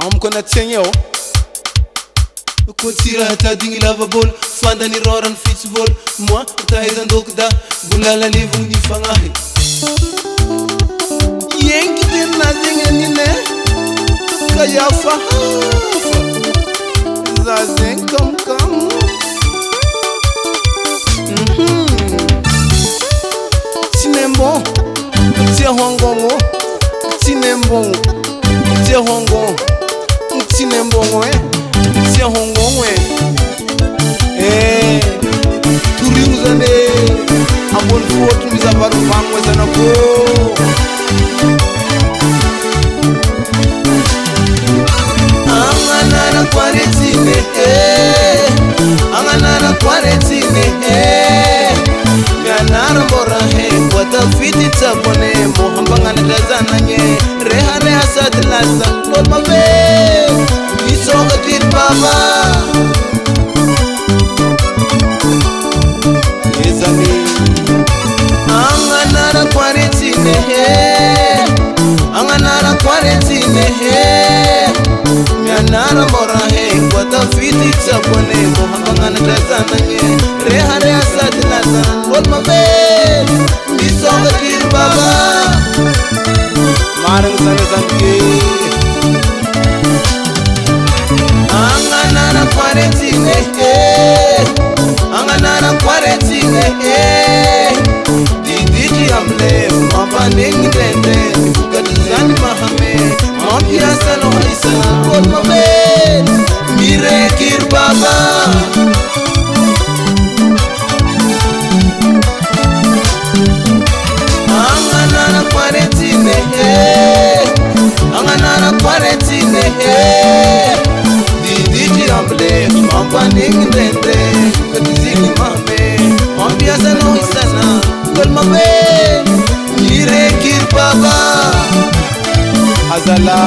amiko anaty eo kotsira tadigny lavabôlo fandany rorany fitsivôlo moi tahaizandoko da bolala levogny ny fagnahy yenky tenina zegny anine ka yafahafa za zegny kamokamo Tinembo, Tiahongongo, Tinembo, Tiahongo, Tinembo, Tiahongo, Turiuzane, Abon Fort, Mizabaru Bango, Zanako. Anganana Quaretine, Anganana Quaretine, Ganara Morahe, what a fit it's up on him, Mohambangana Dazananye, Reha Sadlaza, not my way. He's all the deep Baba. Yes, I mean, I'm another quarantine, I'm another quarantine, Ganara Morahe, what a fit it's up on him, Mohambangana Dazananye, Reha Sadlaza, not my way. He's all the deep Baba. Marang Sanazanke. Anganana quarantine, Anganana quarantine, Didi amle, Mampaning dende, Kadizani Mahame, Mampiasa no Isana, Kol Mame, Mire Kir Baba. Anganana quarantine, Anganana quarantine, Didi amble, Mampaning dende, Kadizini Mahame, Mampiasa no Isana, Kol Mame, Mire Kir Baba. Azala,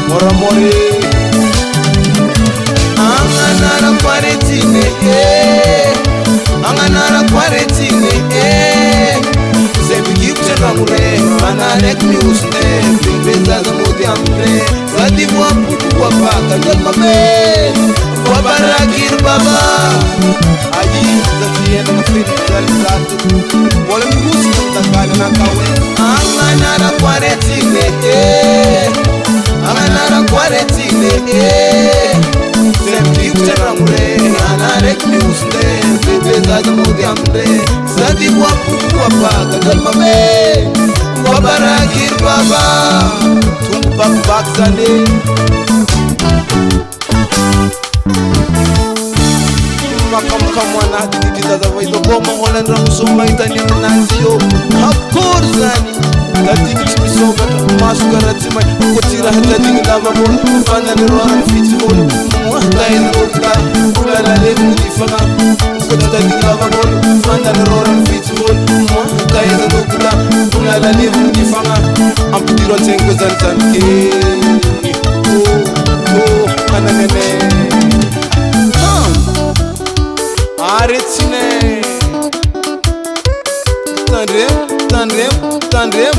Moramore. Anganana quarantine, Anganana quarantine, Sempre que namure, manarek mi usne, princesa da modi amre, zadi wa putu wa baka, dal mame, wa barakir baba. Ayi zafiye na mafriti dal zatu, wala mi gusto da kana na kawe. Anganara quarantine, Anganara quarantine, Sempre que namure, manarek mi usne, princesa da modi amre, zadi wa putu wa baka, dal mame, wa barakir baba. Tumbak bak zane. Makamwana dikizaza vaito koma holanda musoma itanyana nanzio hakorzani dadingi chimisoga masukaratima kotira hadadingi lavabon fana nirwana fitibon muhtaina urka kulala levu nifana kotadingi lavabon fana nirwana fitibon muhtaina urka kulala levu nifana amputiro tengo zanzanke kananene Arretine Tandrem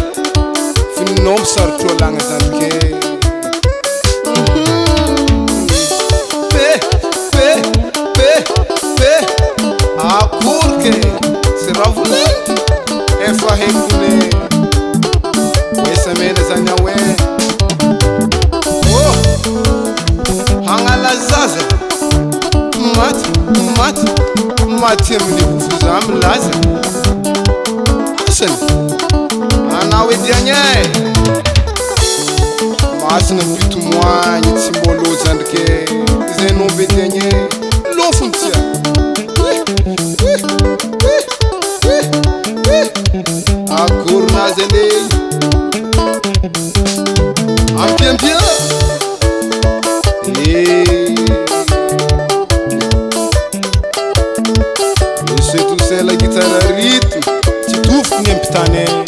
Finom sarto lang zanke Pe Akurke Siravune Efa hekune Esamene zanyawe Oh Hangala zaze Matim ni kufuzam laza Asen Anawe dianye Masina pitu mwanyi Timbolo zandike Zeno bedianye Lofuntia Akur nazene Ampiempia la guitare ritmo, ti tuffo niempitane